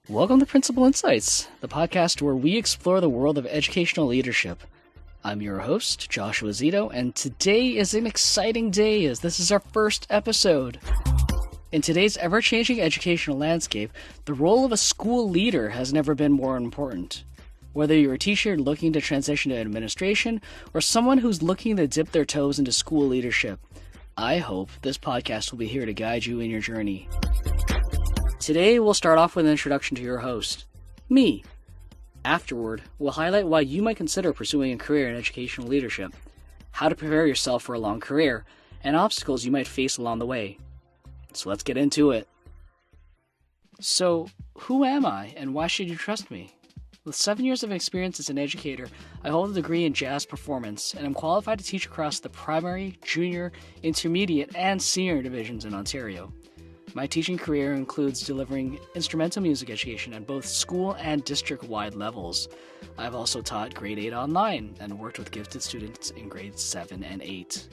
Welcome to Principal Insights, the podcast where we explore the world of educational leadership. I'm your host, Joshua Szeto, and today is an exciting day as this is our first episode. In today's ever-changing educational landscape, the role of a school leader has never been more important. Whether you're a teacher looking to transition to administration or someone who's looking to dip their toes into school leadership, I hope this podcast will be here to guide you in your journey. Today, we'll start off with an introduction to your host, me. Afterward, we'll highlight why you might consider pursuing a career in educational leadership, how to prepare yourself for a long career, and obstacles you might face along the way. So let's get into it. So, who am I, and why should you trust me? With 7 years of experience as an educator, I hold a degree in jazz performance, and I'm qualified to teach across the primary, junior, intermediate, and senior divisions in Ontario. My teaching career includes delivering instrumental music education at both school and district-wide levels. I've also taught grade 8 online and worked with gifted students in grades 7 and 8.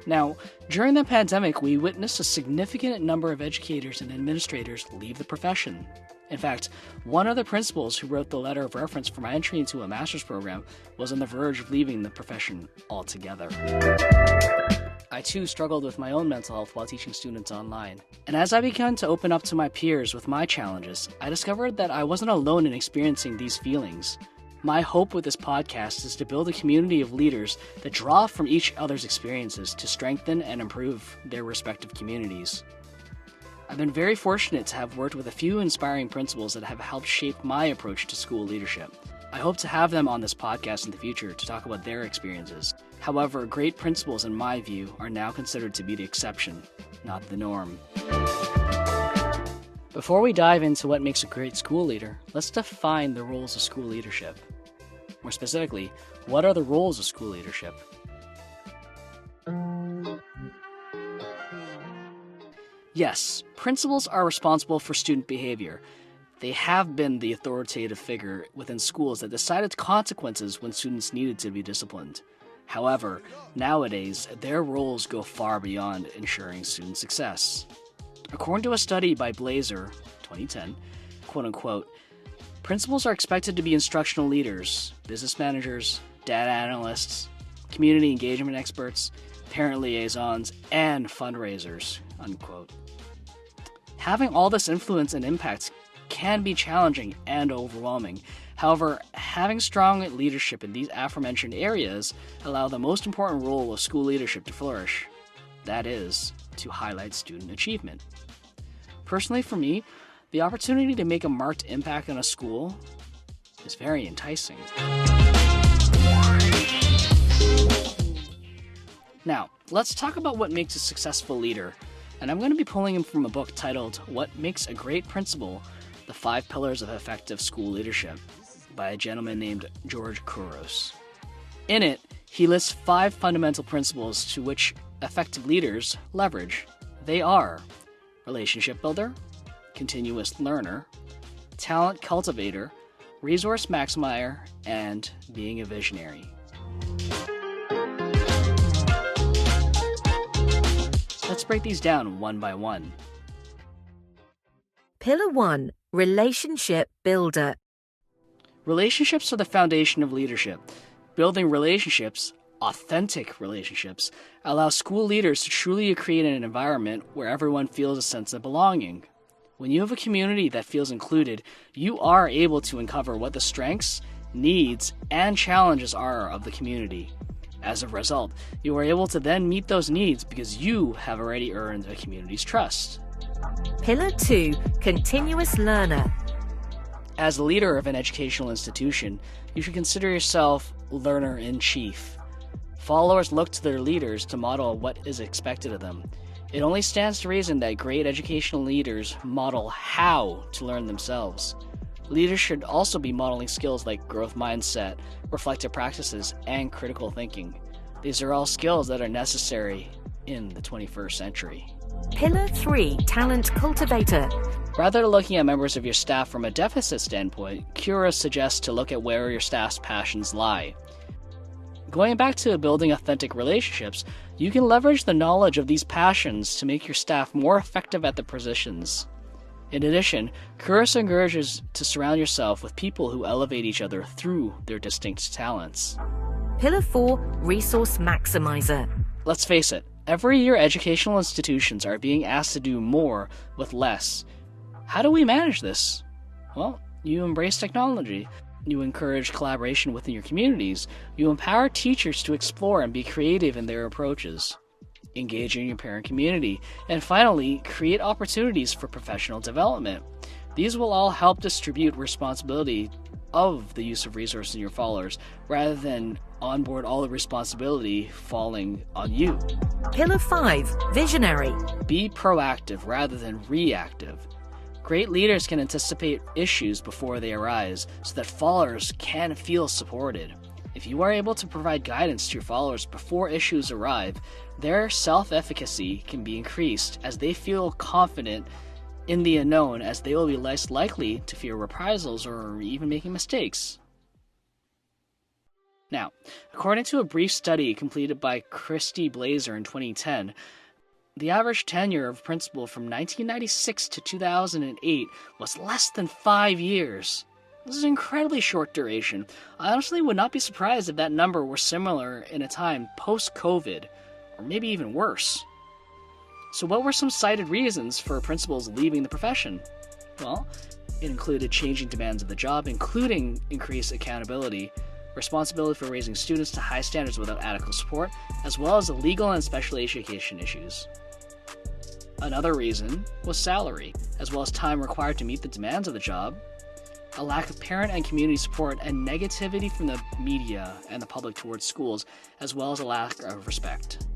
Now, during the pandemic, we witnessed a significant number of educators and administrators leave the profession. In fact, one of the principals who wrote the letter of reference for my entry into a master's program was on the verge of leaving the profession altogether. I too struggled with my own mental health while teaching students online. And as I began to open up to my peers with my challenges, I discovered that I wasn't alone in experiencing these feelings. My hope with this podcast is to build a community of leaders that draw from each other's experiences to strengthen and improve their respective communities. I've been very fortunate to have worked with a few inspiring principals that have helped shape my approach to school leadership. I hope to have them on this podcast in the future to talk about their experiences. However, great principals, in my view, are now considered to be the exception, not the norm. Before we dive into what makes a great school leader, let's define the roles of school leadership. More specifically, what are the roles of school leadership? Yes, principals are responsible for student behavior. They have been the authoritative figure within schools that decided consequences when students needed to be disciplined. However, nowadays, their roles go far beyond ensuring student success. According to a study by Blazer, 2010, quote-unquote, principals are expected to be instructional leaders, business managers, data analysts, community engagement experts, parent liaisons, and fundraisers, unquote. Having all this influence and impact can be challenging and overwhelming. However, having strong leadership in these aforementioned areas allow the most important role of school leadership to flourish. That is, to highlight student achievement. Personally for me, the opportunity to make a marked impact on a school is very enticing. Now, let's talk about what makes a successful leader, and I'm going to be pulling from a book titled What Makes a Great Principal? The 5 Pillars of Effective School Leadership by a gentleman named George Couros. In it, he lists 5 fundamental principles to which effective leaders leverage. They are relationship builder, continuous learner, talent cultivator, resource maximizer, and being a visionary. Let's break these down one by one. Pillar 1. Relationship builder. Relationships are the foundation of leadership. Building relationships, authentic relationships, allow school leaders to truly create an environment where everyone feels a sense of belonging. When you have a community that feels included, you are able to uncover what the strengths, needs, and challenges are of the community. As a result, you are able to then meet those needs because you have already earned a community's trust. Pillar 2. Continuous learner. As the leader of an educational institution, you should consider yourself learner-in-chief. Followers look to their leaders to model what is expected of them. It only stands to reason that great educational leaders model how to learn themselves. Leaders should also be modeling skills like growth mindset, reflective practices, and critical thinking. These are all skills that are necessary in the 21st century. Pillar 3. Talent cultivator. Rather than looking at members of your staff from a deficit standpoint, Couros suggests to look at where your staff's passions lie. Going back to building authentic relationships, you can leverage the knowledge of these passions to make your staff more effective at the positions. In addition, Curtis encourages to surround yourself with people who elevate each other through their distinct talents. Pillar 4, Resource Maximizer. Let's face it, every year educational institutions are being asked to do more with less. How do we manage this? Well, you embrace technology. You encourage collaboration within your communities. You empower teachers to explore and be creative in their approaches. Engage in your parent community. And finally, create opportunities for professional development. These will all help distribute responsibility of the use of resources in your followers, rather than onboard all the responsibility falling on you. Pillar 5, Visionary. Be proactive rather than reactive. Great leaders can anticipate issues before they arise so that followers can feel supported. If you are able to provide guidance to your followers before issues arrive, their self-efficacy can be increased as they feel confident in the unknown, as they will be less likely to fear reprisals or even making mistakes. Now, according to a brief study completed by Christy Blazer in 2010, the average tenure of principal from 1996 to 2008 was less than 5 years. This is an incredibly short duration. I honestly would not be surprised if that number were similar in a time post-COVID, or maybe even worse. So what were some cited reasons for principals leaving the profession? Well, it included changing demands of the job, including increased accountability, responsibility for raising students to high standards without adequate support, as well as legal and special education issues. Another reason was salary, as well as time required to meet the demands of the job, a lack of parent and community support, and negativity from the media and the public towards schools, as well as a lack of respect.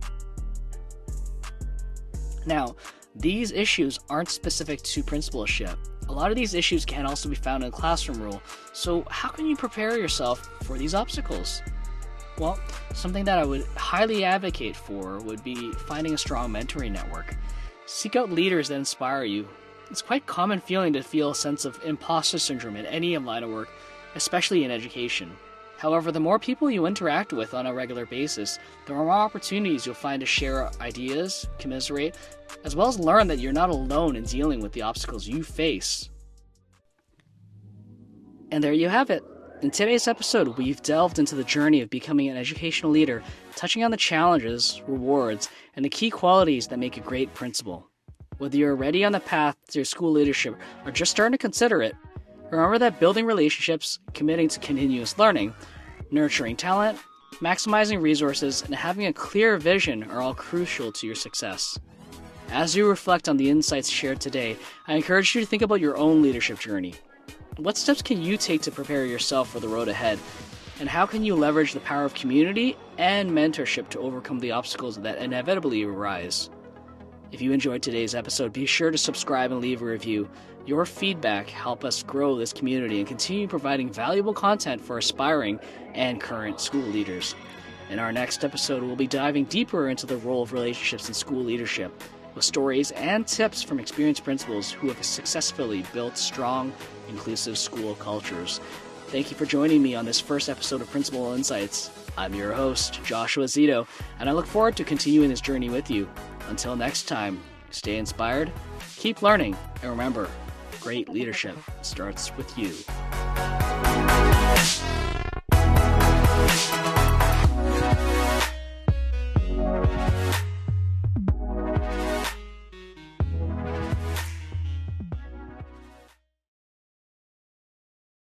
Now, these issues aren't specific to principalship. A lot of these issues can also be found in classroom role, so how can you prepare yourself for these obstacles? Well, something that I would highly advocate for would be finding a strong mentoring network. Seek out leaders that inspire you. It's quite a common feeling to feel a sense of imposter syndrome in any line of work, especially in education. However, the more people you interact with on a regular basis, the more opportunities you'll find to share ideas, commiserate, as well as learn that you're not alone in dealing with the obstacles you face. And there you have it. In today's episode, we've delved into the journey of becoming an educational leader, touching on the challenges, rewards, and the key qualities that make a great principal. Whether you're already on the path to your school leadership or just starting to consider it, remember that building relationships, committing to continuous learning, nurturing talent, maximizing resources, and having a clear vision are all crucial to your success. As you reflect on the insights shared today, I encourage you to think about your own leadership journey. What steps can you take to prepare yourself for the road ahead? And how can you leverage the power of community and mentorship to overcome the obstacles that inevitably arise? If you enjoyed today's episode, be sure to subscribe and leave a review. Your feedback helps us grow this community and continue providing valuable content for aspiring and current school leaders. In our next episode, we'll be diving deeper into the role of relationships in school leadership, with stories and tips from experienced principals who have successfully built strong, inclusive school cultures. Thank you for joining me on this first episode of Principal Insights. I'm your host, Joshua Szeto, and I look forward to continuing this journey with you. Until next time, stay inspired, keep learning, and remember, great leadership starts with you.